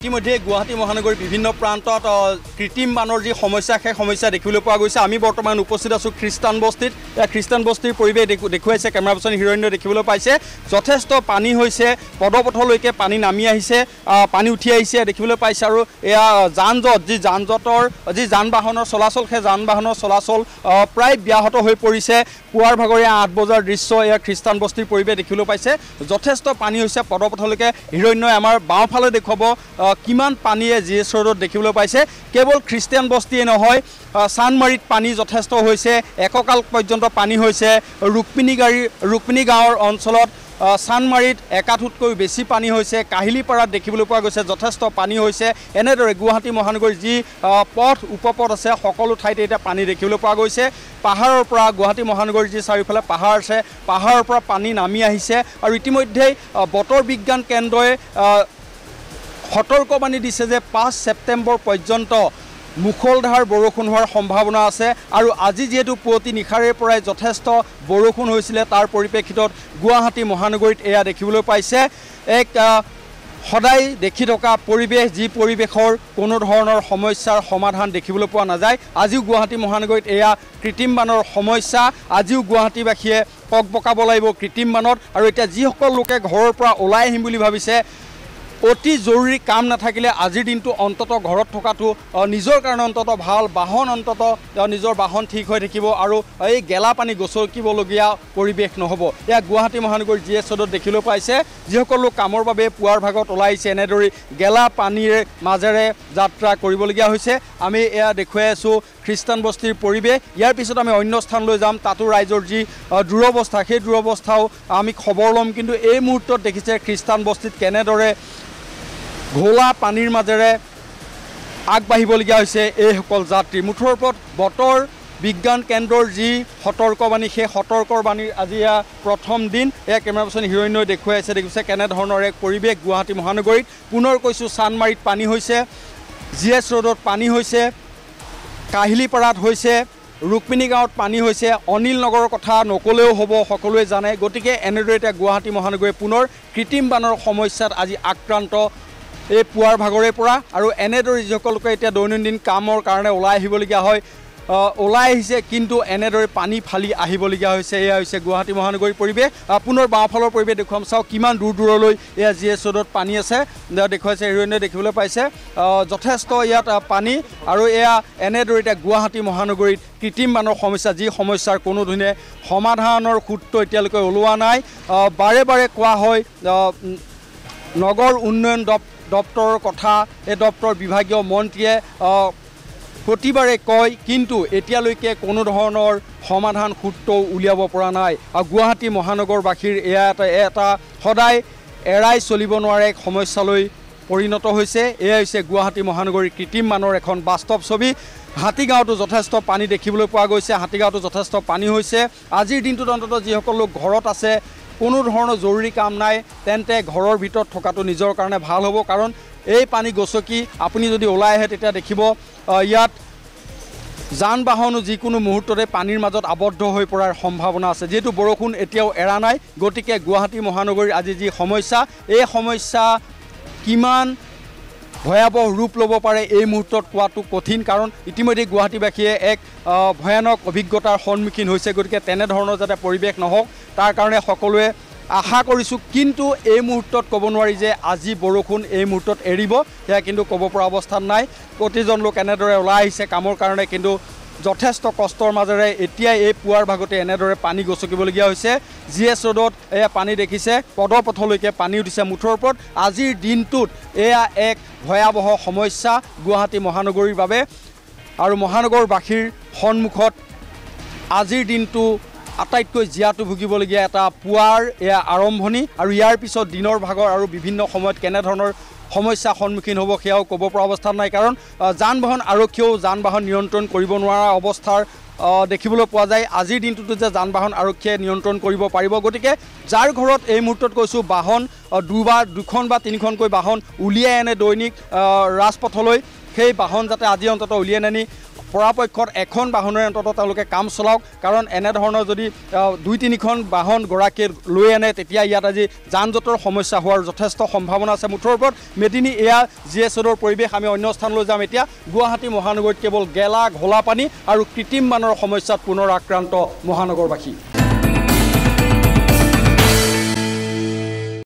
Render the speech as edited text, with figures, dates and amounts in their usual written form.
ইতিমধ্যে গুৱাহাটী মহানগৰীৰ বিভিন্ন প্ৰান্তত কৃত্ৰিম বানৰ যি সমস্যা সেই সমস্যা দেখিবলৈ পোৱা গৈছে। আমি বৰ্তমান উপস্থিত আছোঁ খ্ৰীষ্টান বস্তিত। খ্ৰীষ্টান বস্তিৰ পৰিৱেশ দেখুৱাইছে কেমেৰা পাৰ্চন হিৰণ্য দেখিবলৈ পাইছে। যথেষ্ট পানী হৈছে, পদপথলৈকে পানী নামি আহিছে, পানী উঠি আহিছে দেখিবলৈ পাইছে। আৰু এয়া যান বাহনৰ চলাচল সেই যান বাহনৰ চলাচল প্ৰায় ব্যাহত হৈ পৰিছে। পুৱাৰ ভাগৰীয়া 8 বজাৰ দৃশ্য এয়া খ্ৰীষ্টান বস্তিৰ পৰিৱেশ দেখিবলৈ পাইছে। যথেষ্ট পানী হৈছে পদপথলৈকে। হিৰণ্যই আমাৰ বাওঁফালে দেখুৱাব কিমান পানীয়ে GS ৰোডত দেখিবলৈ পাইছে। কেৱল খ্ৰীষ্টান বস্তিয়ে নহয়, চানমাৰীত পানী যথেষ্ট হৈছে, এককাল পৰ্যন্ত পানী হৈছে। ৰুক্মিণী গাঁৱৰ অঞ্চলত চানমাৰীত একাঠোতকৈ বেছি পানী হৈছে। কাহিলীপাৰাত দেখিবলৈ পোৱা গৈছে যথেষ্ট পানী হৈছে। এনেদৰে গুৱাহাটী মহানগৰীৰ যি পথ উপপথ আছে সকলো ঠাইতে এতিয়া পানী দেখিবলৈ পোৱা গৈছে। পাহাৰৰ পৰা গুৱাহাটী মহানগৰীৰ যি চাৰিওফালে পাহাৰ আছে, পাহাৰৰ পৰা পানী নামি আহিছে। আৰু ইতিমধ্যেই বতৰ বিজ্ঞান কেন্দ্ৰই সতৰ্কবাণী দিছে যে 5 ছেপ্টেম্বৰ পৰ্যন্ত মুখলধাৰ বৰষুণ হোৱাৰ সম্ভাৱনা আছে। আৰু আজি যিহেতু পুৱতি নিশাৰে পৰাই যথেষ্ট বৰষুণ হৈছিলে, তাৰ পৰিপ্ৰেক্ষিতত গুৱাহাটী মহানগৰীত এয়া দেখিবলৈ পাইছে এক সদায় দেখি থকা পৰিৱেশ, যি পৰিৱেশৰ কোনো ধৰণৰ সমস্যাৰ সমাধান দেখিবলৈ পোৱা নাযায়। আজিও গুৱাহাটী মহানগৰীত এয়া কৃত্ৰিম বানৰ সমস্যা। আজিও গুৱাহাটীবাসীয়ে পকপকাব লাগিব কৃত্ৰিম বানত। আৰু এতিয়া যিসকল লোকে ঘৰৰ পৰা ওলাই আহিম বুলি ভাবিছে, অতি জৰুৰী কাম নাথাকিলে আজিৰ দিনটো অন্তত ঘৰত থকাটো নিজৰ কাৰণে অন্তত ভাল। বাহন অন্তত নিজৰ বাহন ঠিক হৈ থাকিব আৰু এই গেলা পানী গচকিবলগীয়া পৰিৱেশ নহ'ব। এয়া গুৱাহাটী মহানগৰীৰ GS ৰোডত দেখিবলৈ পাইছে। যিসকল লোক কামৰ বাবে পুৱাৰ ভাগত ওলাই আহিছে, এনেদৰে গেলা পানীৰ মাজেৰে যাত্ৰা কৰিবলগীয়া হৈছে। আমি এয়া দেখুৱাই আছোঁ খ্ৰীষ্টান বস্তিৰ পৰিৱেশ। ইয়াৰ পিছত আমি অন্য স্থানলৈ যাম, তাতো ৰাইজৰ যি দুৰৱস্থা সেই দুৰৱস্থাও আমি খবৰ ল'ম। কিন্তু এই মুহূৰ্তত দেখিছে খ্ৰীষ্টান বস্তিত কেনেদৰে ঘোলা পানীৰ মাজেৰে আগবাঢ়িবলগীয়া হৈছে এইসকল যাত্ৰী। মুঠৰ ওপৰত বতৰ বিজ্ঞান কেন্দ্ৰৰ যি সতৰ্কবাণী, সেই সতৰ্কবাণীৰ আজি প্ৰথম দিন। এয়া কেমেৰা পাৰ্চন হিৰণ্যই দেখুৱাইছে, দেখিছে কেনেধৰণৰ এক পৰিৱেশ গুৱাহাটী মহানগৰীত। পুনৰ কৈছোঁ, চানমাৰীত পানী হৈছে, GS ৰোডত পানী হৈছে, কাহিলীপাৰাত হৈছে, ৰুক্মিণী গাঁৱত পানী হৈছে, অনিল নগৰৰ কথা নক'লেও হ'ব, সকলোৱে জানে। গতিকে এনেদৰে এতিয়া গুৱাহাটী মহানগৰী পুনৰ কৃত্ৰিম বানৰ সমস্যাত আজি আক্ৰান্ত এই পুৱাৰ ভাগৰে পৰা। আৰু এনেদৰে যিসকল লোকে এতিয়া দৈনন্দিন কামৰ কাৰণে ওলাই আহিবলগীয়া হয়, ওলাই আহিছে, কিন্তু এনেদৰে পানী ফালি আহিবলগীয়া হৈছে। এয়া হৈছে গুৱাহাটী মহানগৰীৰ পৰিৱেশ। পুনৰ বাওঁফালৰ পৰিৱেশ দেখুৱাম, চাওক কিমান দূৰ দূৰলৈ এয়া GS ৰোডত পানী আছে দেখুৱাইছে। হিৰণ্যই দেখিবলৈ পাইছে যথেষ্ট ইয়াত পানী। আৰু এয়া এনেদৰে এতিয়া গুৱাহাটী মহানগৰীত কৃত্ৰিম বানৰ সমস্যা, যি সমস্যাৰ কোনো ধৰণে সমাধানৰ সূত্ৰ এতিয়ালৈকে ওলোৱা নাই। বাৰে বাৰে কোৱা হয় নগৰ উন্নয়ন দপ্তৰৰ কথা, এই দপ্তৰৰ বিভাগীয় মন্ত্ৰীয়ে প্ৰতিবাৰে কয়, কিন্তু এতিয়ালৈকে কোনো ধৰণৰ সমাধান সূত্ৰ উলিয়াব পৰা নাই। আৰু গুৱাহাটী মহানগৰবাসীৰ এয়া এটা সদায় এৰাই চলিব নোৱাৰা এক সমস্যালৈ পৰিণত হৈছে। এয়া হৈছে গুৱাহাটী মহানগৰীৰ কৃত্ৰিম বানৰ এখন বাস্তৱ ছবি। হাতীগাঁৱতো যথেষ্ট পানী দেখিবলৈ পোৱা গৈছে, হাতীগাঁৱতো যথেষ্ট পানী হৈছে। আজিৰ দিনটোত অন্ততঃ যিসকল লোক ঘৰত আছে, কোনো ধৰণৰ জৰুৰী কাম নাই, তেন্তে ঘৰৰ ভিতৰত থকাটো নিজৰ কাৰণে ভাল হ'ব। কাৰণ এই পানী গচকি আপুনি যদি ওলাই আহে, তেতিয়া দেখিব ইয়াত যান বাহনো যিকোনো মুহূৰ্ততে পানীৰ মাজত আবদ্ধ হৈ পৰাৰ সম্ভাৱনা আছে। যিহেতু বৰষুণ এতিয়াও এৰা নাই, গতিকে গুৱাহাটী মহানগৰীৰ আজি যি সমস্যা, এই সমস্যা কিমান ভয়াবহ ৰূপ ল'ব পাৰে এই মুহূৰ্তত কোৱাটো কঠিন। কাৰণ ইতিমধ্যে গুৱাহাটীবাসীয়ে এক ভয়ানক অভিজ্ঞতাৰ সন্মুখীন হৈছে। গতিকে তেনেধৰণৰ যাতে পৰিৱেশ নহওক, তাৰ কাৰণে সকলোৱে আশা কৰিছোঁ। কিন্তু এই মুহূৰ্তত ক'ব নোৱাৰি যে আজি বৰষুণ এই মুহূৰ্তত এৰিব, সেয়া কিন্তু ক'ব পৰা অৱস্থাত নাই। প্ৰতিজন লোক এনেদৰে ওলাই আহিছে কামৰ কাৰণে, কিন্তু যথেষ্ট কষ্টৰ মাজেৰে এতিয়াই এই পুৱাৰ ভাগতে এনেদৰে পানী গচকিবলগীয়া হৈছে। GS ৰোডত এয়া পানী দেখিছে, পদপথলৈকে পানী উঠিছে। মুঠৰ ওপৰত আজিৰ দিনটোত এয়া এক ভয়াৱহ সমস্যা গুৱাহাটী মহানগৰীৰ বাবে। আৰু মহানগৰবাসীৰ সন্মুখত আজিৰ দিনটো আটাইতকৈ জীয়াতু ভুগিবলগীয়া এটা পুৱাৰ এয়া আৰম্ভণি। আৰু ইয়াৰ পিছত দিনৰ ভাগৰ আৰু বিভিন্ন সময়ত কেনেধৰণৰ সমস্যা সন্মুখীন হ'ব সেয়াও ক'ব পৰা অৱস্থাত নাই। কাৰণ যান বাহন আৰক্ষীয়েও যান বাহন নিয়ন্ত্ৰণ কৰিব নোৱাৰা অৱস্থাৰ দেখিবলৈ পোৱা যায়। আজিৰ দিনটোতো যে যান বাহন আৰক্ষীয়ে নিয়ন্ত্ৰণ কৰিব পাৰিব। গতিকে যাৰ ঘৰত এই মুহূৰ্তত কৈছোঁ বাহন দুখন বা তিনিখনকৈ বাহন উলিয়াই আনে দৈনিক ৰাজপথলৈ, সেই বাহন যাতে আজি অন্ততঃ উলিয়াই আনি পৰাপক্ষত এখন বাহনেৰে অন্ততঃ তেওঁলোকে কাম চলাওক কাৰণ এনেধৰণৰ যদি 2-3খন বাহন গৰাকীয়ে লৈ আনে তেতিয়া ইয়াত আজি যান জঁটৰ সমস্যা হোৱাৰ যথেষ্ট সম্ভাৱনা আছে মুঠৰ ওপৰত মেদিনী এয়া GS ৰোডৰ পৰিৱেশ আমি অন্য স্থানলৈ যাম এতিয়া গুৱাহাটী মহানগৰীত কেৱল গেলা ঘোলা পানী আৰু কৃত্ৰিম বানৰ সমস্যাত পুনৰ আক্ৰান্ত মহানগৰবাসী